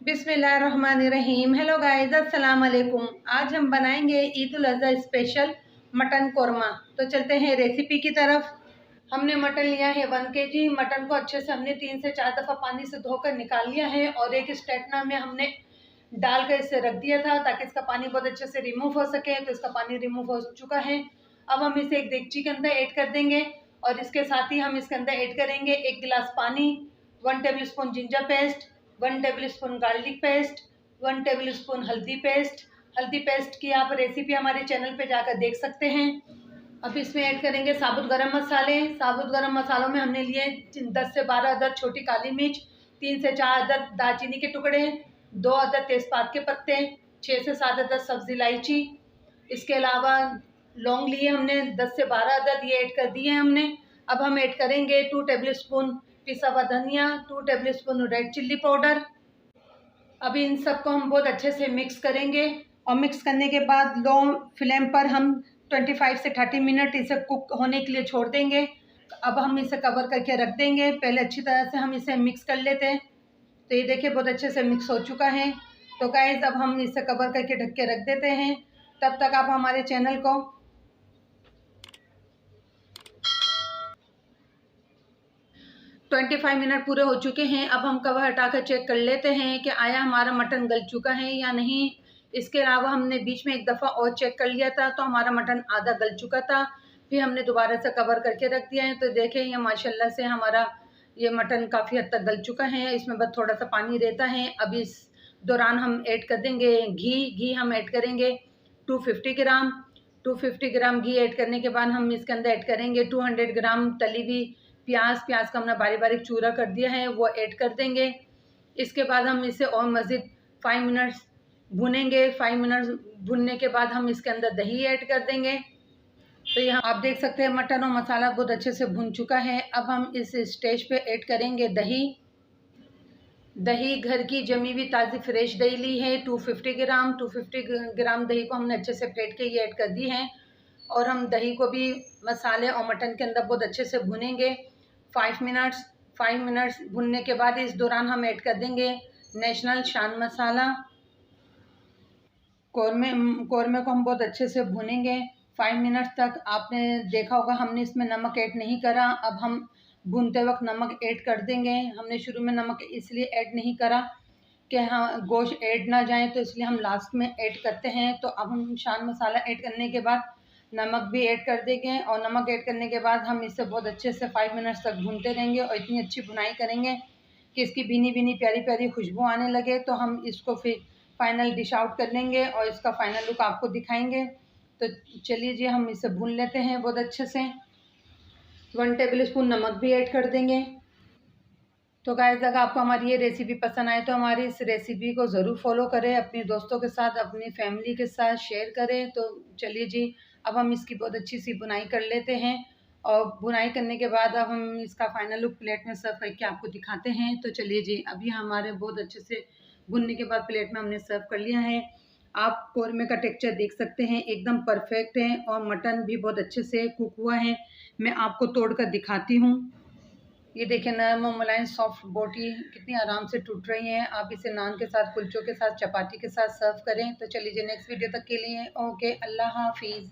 बिस्मिल्लाहिर्रहमानिर्रहीम। Hello guys, अस्सलाम वालेकुम। आज हम बनाएंगे ईद उल अज़हा स्पेशल मटन कोरमा। तो चलते हैं रेसिपी की तरफ। हमने मटन लिया है 1 kg। मटन को अच्छे से हमने 3 से 4 दफ़ा पानी से धोकर निकाल लिया है और एक स्ट्रेटनर में हमने डाल कर इसे रख दिया था ताकि इसका पानी बहुत अच्छे से रिमूव हो सके। तो इसका पानी रिमूव हो चुका है। अब हम इसे एक देगची के अंदर ऐड कर देंगे और इसके साथ ही हम इसके अंदर ऐड करेंगे 1 गिलास पानी, 1 table spoon ginger paste, 1 table spoon garlic paste, 1 table spoon हल्दी पेस्ट। हल्दी पेस्ट की आप रेसिपी हमारे चैनल पे जाकर देख सकते हैं। अब इसमें ऐड करेंगे साबुत गरम मसाले। साबुत गरम मसालों में हमने लिए 10 से 12 अदद छोटी काली मिर्च, 3 से 4 अदद दालचीनी के टुकड़े, 2 अदद तेज़पात के पत्ते, 6 से 7 अदद सब्ज़ इलायची। इसके अलावा लौंग लिए हमने 10 से 12 अदद, ये ऐड कर दिए हैं हमने। अब हम ऐड करेंगे 2 टेबल स्पून पिसा हुआ धनिया, 2 table spoon red chilli powder. अब इन सबको हम बहुत अच्छे से मिक्स करेंगे और मिक्स करने के बाद लो फ्लेम पर हम 25 से 30 मिनट इसे कुक होने के लिए छोड़ देंगे। अब हम इसे कवर करके रख देंगे। पहले अच्छी तरह से हम इसे मिक्स कर लेते हैं। तो ये देखिए बहुत अच्छे से मिक्स हो चुका है। तो गाइस अब हम इसे कवर करके ढक के रख देते हैं। तब तक आप हमारे चैनल को 25 मिनट पूरे हो चुके हैं। अब हम कवर हटाकर चेक कर लेते हैं कि आया हमारा मटन गल चुका है या नहीं। इसके अलावा हमने बीच में एक दफ़ा और चेक कर लिया था तो हमारा मटन आधा गल चुका था। फिर हमने दोबारा से कवर करके रख दिया है। तो देखें ये माशाल्लाह से हमारा ये मटन काफ़ी हद तक गल चुका है। इसमें बस थोड़ा सा पानी रहता है। अब इस दौरान हम ऐड कर देंगे घी हम ऐड करेंगे 250 ग्राम। 250 ग्राम घी ऐड करने के बाद हम इसके अंदर ऐड करेंगे 200 ग्राम तली हुई प्याज का हमने बारीक बारीक चूरा कर दिया है, वो ऐड कर देंगे। इसके बाद हम इसे और मज़ीद 5 मिनट्स भुनेंगे। 5 मिनट्स भुनने के बाद हम इसके अंदर दही ऐड कर देंगे। तो यहाँ आप देख सकते हैं मटन और मसाला बहुत अच्छे से भुन चुका है। अब हम इस स्टेज पे ऐड करेंगे दही घर की जमी हुई ताज़ी फ्रेश दही ली है 250 ग्राम। 250 ग्राम दही को हमने अच्छे से फेंट के ये ऐड कर दी है और हम दही को भी मसाले और मटन के अंदर बहुत अच्छे से भुनेंगे 5 मिनट्स भुनने के बाद इस दौरान हम ऐड कर देंगे नेशनल शान मसाला। कौरमे को हम बहुत अच्छे से भुनेंगे 5 मिनट्स तक। आपने देखा होगा हमने इसमें नमक ऐड नहीं करा। अब हम भूनते वक्त नमक ऐड कर देंगे। हमने शुरू में नमक इसलिए ऐड नहीं करा कि हाँ गोश्त ऐड ना जाए, तो इसलिए हम लास्ट में ऐड करते हैं। तो अब हम शान मसाला ऐड करने के बाद नमक भी ऐड कर देंगे और नमक ऐड करने के बाद हम इसे बहुत अच्छे से 5 मिनट्स तक भूनते रहेंगे और इतनी अच्छी भुनाई करेंगे कि इसकी भीनी भीनी प्यारी प्यारी खुशबू आने लगे। तो हम इसको फिर फाइनल डिश आउट कर लेंगे और इसका फाइनल लुक आपको दिखाएंगे। तो चलिए जी हम इसे भून लेते हैं बहुत अच्छे से। 1 टेबल स्पून नमक भी ऐड कर देंगे। तो गाइस अगर आपको हमारी ये रेसिपी पसंद आए तो हमारी इस रेसिपी को ज़रूर फॉलो करें, अपने दोस्तों के साथ अपनी फैमिली के साथ शेयर करें। तो चलिए जी अब हम इसकी बहुत अच्छी सी बुनाई कर लेते हैं और बुनाई करने के बाद अब हम इसका फाइनल लुक प्लेट में सर्व करके आपको दिखाते हैं। तो चलिए जी अभी हमारे बहुत अच्छे से भुनने के बाद प्लेट में हमने सर्व कर लिया है। आप कौरमे का टेक्सचर देख सकते हैं एकदम परफेक्ट है और मटन भी बहुत अच्छे से कुक हुआ है। मैं आपको तोड़ कर दिखाती हूँ। ये देखिए नरम और मुलायम सॉफ्ट बोटी कितनी आराम से टूट रही है। आप इसे नान के साथ, कुलचों के साथ, चपाती के साथ सर्व करें। तो चलिए नेक्स्ट वीडियो तक के लिए ओके, अल्लाह हाफिज़।